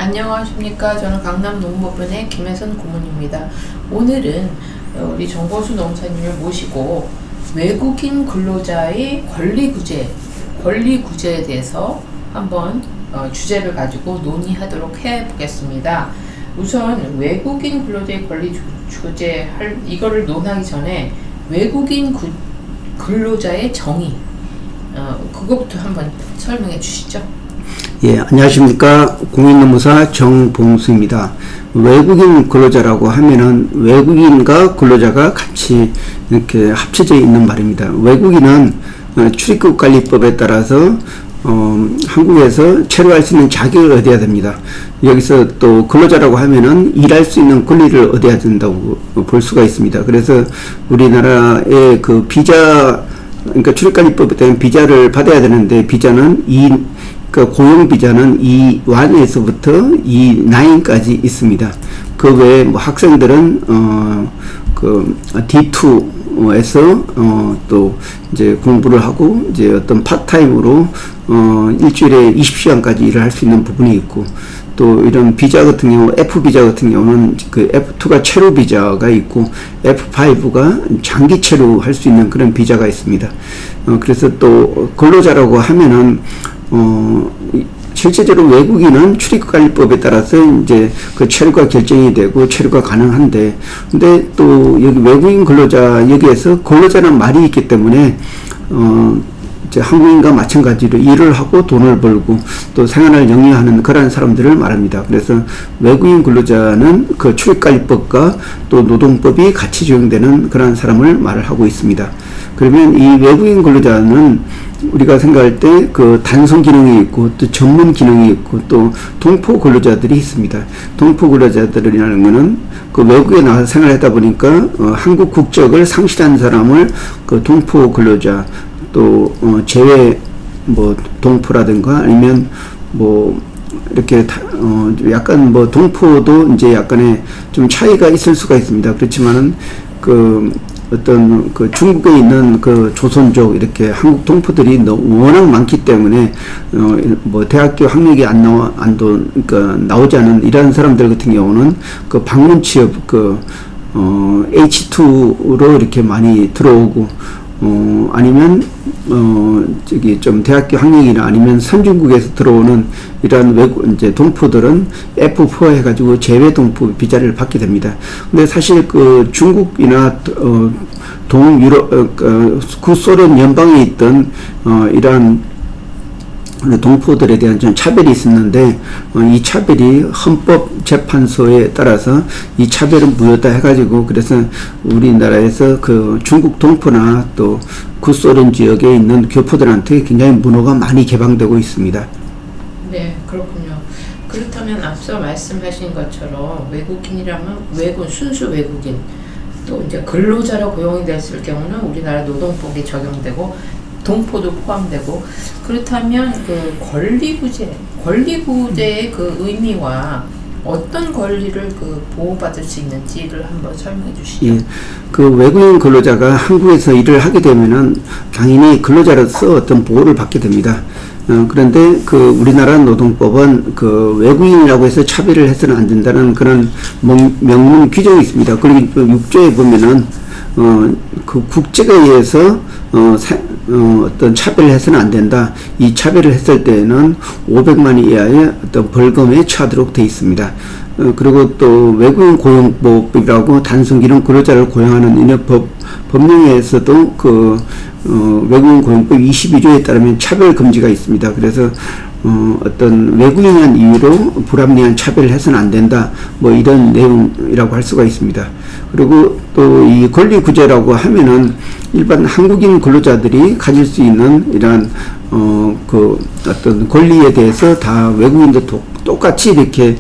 안녕하십니까. 저는 강남농법원의 김혜선 고문입니다. 오늘은 우리 정보수 농사님을 모시고 외국인 근로자의 권리구제에 대해서 한번 주제를 가지고 논의하도록 해보겠습니다. 우선 외국인 근로자의 권리구제 이거를 논하기 전에 외국인 근로자의 정의 그것부터 한번 설명해 주시죠. 예, 안녕하십니까. 공인노무사 정봉수입니다. 외국인 근로자라고 하면은 외국인과 근로자가 같이 이렇게 합쳐져 있는 말입니다. 외국인은 출입국관리법에 따라서 한국에서 체류할 수 있는 자격을 얻어야 됩니다. 여기서 또 근로자라고 하면은 일할 수 있는 권리를 얻어야 된다고 볼 수가 있습니다. 그래서 우리나라의 그 비자, 그러니까 출입관리법에 따른 비자를 받아야 되는데, 비자는 고용 비자는 E1에서부터 E9까지 있습니다. 그 외에 뭐 학생들은 D2에서 또 이제 공부를 하고 이제 어떤 파트타임으로 일주일에 20시간까지 일을 할 수 있는 부분이 있고, 또 이런 비자 같은 경우, F 비자 같은 경우는 그 F2가 체류 비자가 있고 F5가 장기 체류할 수 있는 그런 비자가 있습니다. 그래서 또 근로자라고 하면은 실제적으로 외국인은 출입국관리법에 따라서 이제 그 체류가 결정이 되고 체류가 가능한데, 근데 또 여기 외국인 근로자, 여기에서 근로자는 말이 있기 때문에 이제 한국인과 마찬가지로 일을 하고 돈을 벌고 또 생활을 영위하는 그런 사람들을 말합니다. 그래서 외국인 근로자는 그 출입관리법과 또 노동법이 같이 적용되는 그런 사람을 말을 하고 있습니다. 그러면 이 외국인 근로자는 우리가 생각할 때 그 단순 기능이 있고 또 전문 기능이 있고 또 동포 근로자들이 있습니다. 동포 근로자들이라는 거는 그 외국에 나가서 생활하다 보니까 한국 국적을 상실한 사람을 그 동포 근로자, 또 재외 뭐 동포라든가 아니면 뭐 이렇게 약간 뭐 동포도 이제 약간의 좀 차이가 있을 수가 있습니다. 그렇지만은 그 어떤 그 중국에 있는 그 조선족 이렇게 한국 동포들이 워낙 많기 때문에 뭐 대학교 학력이 그러니까 나오지 않은 이런 사람들 같은 경우는 그 방문 취업 H2로 이렇게 많이 들어오고, 아니면 저기 좀 대학교 학력이나 아니면 선진국에서 들어오는 이러한 이제 동포들은 F4 해가지고 재외 동포 비자를 받게 됩니다. 근데 사실 그 중국이나 동유럽 구소련 연방에 있던 이러한 동포들에 대한 좀 차별이 있었는데, 이 차별이 헌법재판소에 따라서 이 차별은 무효다 해가지고, 그래서 우리나라에서 그 중국 동포나 또 구소련 지역에 있는 교포들한테 굉장히 문호가 많이 개방되고 있습니다. 네, 그렇군요. 그렇다면 앞서 말씀하신 것처럼 외국인이라면 순수 외국인, 또 이제 근로자로 고용이 됐을 경우는 우리나라 노동법이 적용되고 동포도 포함되고, 그렇다면 그 권리구제의 그 의미와 어떤 권리를 그 보호받을 수 있는지를 한번 설명해 주시죠. 예, 그 외국인 근로자가 한국에서 일을 하게 되면은 당연히 근로자로서 어떤 보호를 받게 됩니다. 그런데 그 우리나라 노동법은 그 외국인이라고 해서 차별을 해서는 안 된다는 그런 명문 규정이 있습니다. 그리고 6조에 보면은 그 국적에 의해서 어떤 차별을 해서는 안 된다. 이 차별을 했을 때에는 500만 원 이하의 어떤 벌금에 처하도록 되어 있습니다. 그리고 또 외국인 고용법이라고 단순 기능 근로자를 고용하는 이런 법령에서도 그 외국인 고용법 22조에 따르면 차별 금지가 있습니다. 그래서 어떤 외국인한 이유로 불합리한 차별을 해서는 안 된다, 뭐 이런 내용이라고 할 수가 있습니다. 그리고 또 이 권리구제라고 하면은 일반 한국인 근로자들이 가질 수 있는 이러한 그 어떤 권리에 대해서 다 외국인도 똑같이 이렇게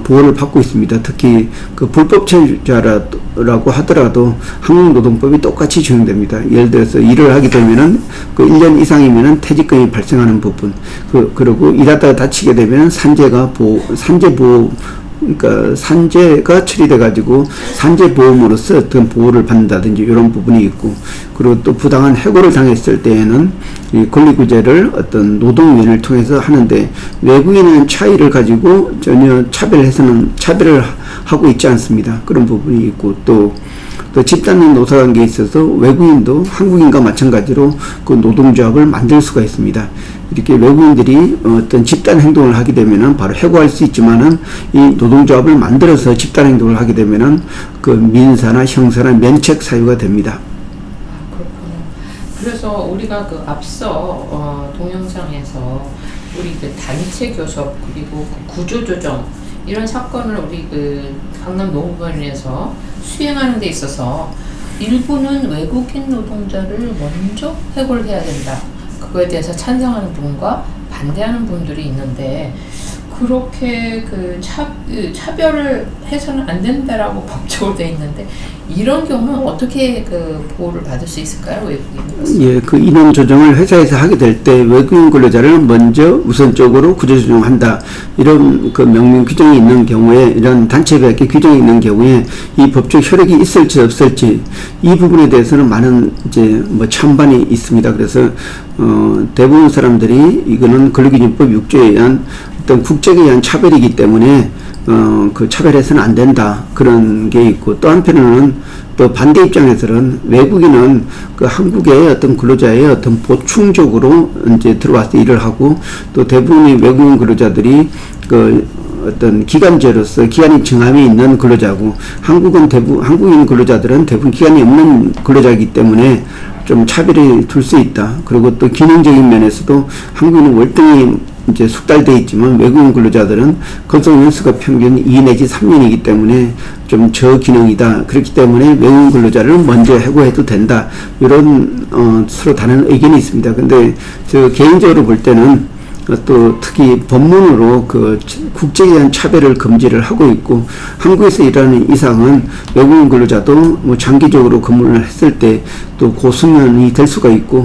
보호를 받고 있습니다. 특히 그 불법 체류자라고 하더라도 한국노동법이 똑같이 적용됩니다. 예를 들어서 일을 하게 되면은 그 1년 이상이면은 퇴직금이 발생하는 부분, 그리고 일하다가 다치게 되면은 산재 보호 그러니까 산재가 처리돼 가지고 산재 보험으로서 어떤 보호를 받는다든지 이런 부분이 있고, 그리고 또 부당한 해고를 당했을 때에는 이 권리구제를 어떤 노동위원회를 통해서 하는데, 외국인은 차이를 가지고 전혀 차별을 하고 있지 않습니다. 그런 부분이 있고, 또 집단 노사관계에 있어서 외국인도 한국인과 마찬가지로 그 노동조합을 만들 수가 있습니다. 이렇게 외국인들이 어떤 집단 행동을 하게 되면은 바로 해고할 수 있지만은, 이 노동조합을 만들어서 집단 행동을 하게 되면은 그 민사나 형사나 면책 사유가 됩니다. 그렇군요. 그래서 우리가 그 앞서 동영상에서 우리 그 단체 교섭 그리고 그 구조조정 이런 사건을 우리 그 강남 노무관에서 수행하는 데 있어서 일부는 외국인 노동자를 먼저 해고를 해야 된다. 그거에 대해서 찬성하는 분과 반대하는 분들이 있는데, 그렇게 그 차별을 해서는 안 된다라고 법적으로 되어 있는데, 이런 경우는 어떻게 그 보호를 받을 수 있을까요, 외국인으로서? 예, 그 인원 조정을 회사에서 하게 될 때 외국인 근로자를 먼저 우선적으로 구조 조정한다, 이런 그 명문 규정이 있는 경우에, 이런 단체별 규정이 있는 경우에 이 법적 효력이 있을지 없을지, 이 부분에 대해서는 많은 이제 뭐 찬반이 있습니다. 그래서 대부분 사람들이 이거는 근로기준법 6조에 의한 어떤 국적에 의한 차별이기 때문에 그 차별해서는 안 된다, 그런 게 있고, 또 한편으로는 또 반대 입장에서는 외국인은 그 한국의 어떤 근로자의 어떤 보충적으로 이제 들어와서 일을 하고, 또 대부분의 외국인 근로자들이 그 어떤 기간제로서 기간이 정함이 있는 근로자고, 한국인 근로자들은 대부분 기간이 없는 근로자이기 때문에 좀 차별이 둘 수 있다. 그리고 또 기능적인 면에서도 한국인은 월등히 이제 숙달되어 있지만 외국인 근로자들은 근속 연수가 평균 2 내지 3년이기 때문에 좀 저기능이다. 그렇기 때문에 외국인 근로자를 먼저 해고해도 된다. 이런 서로 다른 의견이 있습니다. 근데 저 개인적으로 볼 때는 또 특히 법문으로 그 국제에 대한 차별을 금지를 하고 있고, 한국에서 일하는 이상은 외국인 근로자도 뭐 장기적으로 근무를 했을 때 또 고수면이 될 수가 있고,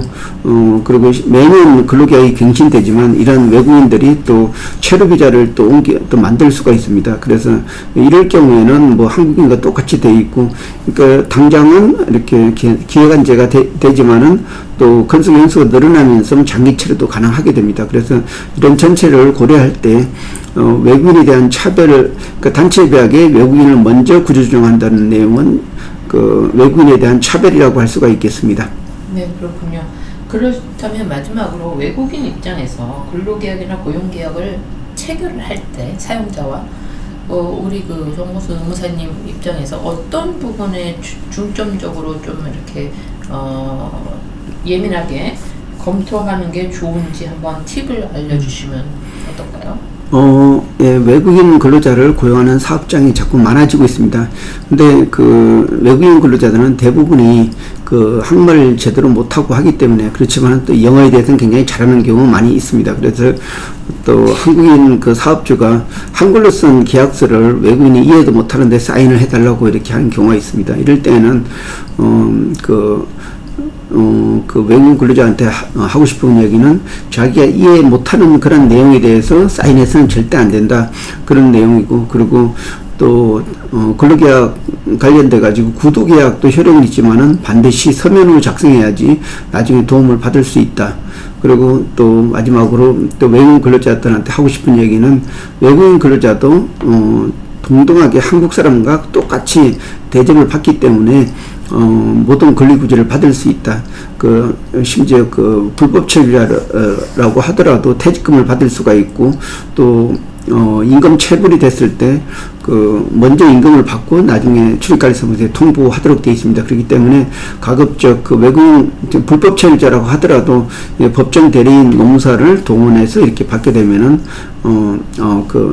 그리고 매년 근로계약이 갱신되지만 이런 외국인들이 또 체류비자를 또 만들 수가 있습니다. 그래서 이럴 경우에는 뭐 한국인과 똑같이 돼 있고, 그러니까 당장은 이렇게 기회간제가 되지만은 또 근속 연수가 늘어나면서 장기 체류도 가능하게 됩니다. 그래서 이런 전체를 고려할 때 외국인에 대한 차별을, 그러니까 단체 계약에 외국인을 먼저 구조조정한다는 내용은 그 외국인에 대한 차별이라고 할 수가 있겠습니다. 네, 그렇군요. 그렇다면 마지막으로 외국인 입장에서 근로계약이나 고용계약을 체결을 할 때 사용자와 우리 그 정모수 의무사님 입장에서 어떤 부분에 중점적으로 좀 이렇게 예민하게 검토하는 게 좋은지 한번 팁을 알려주시면 어떨까요? 예, 외국인 근로자를 고용하는 사업장이 자꾸 많아지고 있습니다. 근데 그 외국인 근로자들은 대부분이 그 한국말을 제대로 못하고 하기 때문에, 그렇지만 또 영어에 대해서는 굉장히 잘하는 경우가 많이 있습니다. 그래서 또 한국인 그 사업주가 한글로 쓴 계약서를 외국인이 이해도 못하는데 사인을 해달라고 이렇게 하는 경우가 있습니다. 이럴 때는 그 외국인 근로자한테 하고 싶은 얘기는 자기가 이해 못하는 그런 내용에 대해서 사인해서는 절대 안 된다, 그런 내용이고, 그리고 또 근로계약 관련돼 가지고 구두계약도 효력은 있지만은 반드시 서면으로 작성해야지 나중에 도움을 받을 수 있다. 그리고 또 마지막으로 또 외국인 근로자들한테 하고 싶은 얘기는, 외국인 근로자도 동등하게 한국 사람과 똑같이 대접을 받기 때문에 모든 권리구제를 받을 수 있다. 심지어 불법 체류자라고 하더라도 퇴직금을 받을 수가 있고, 또 임금 체불이 됐을 때 먼저 임금을 받고 나중에 출입관리사무소에 통보하도록 되어 있습니다. 그렇기 때문에 가급적 외국인 불법 체류자라고 하더라도 법정 대리인 노무사를 동원해서 이렇게 받게 되면은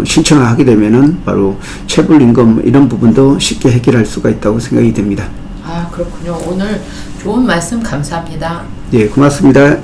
신청을 하게 되면은 바로 체불 임금 이런 부분도 쉽게 해결할 수가 있다고 생각이 됩니다. 아, 그렇군요. 오늘 좋은 말씀 감사합니다. 예, 고맙습니다.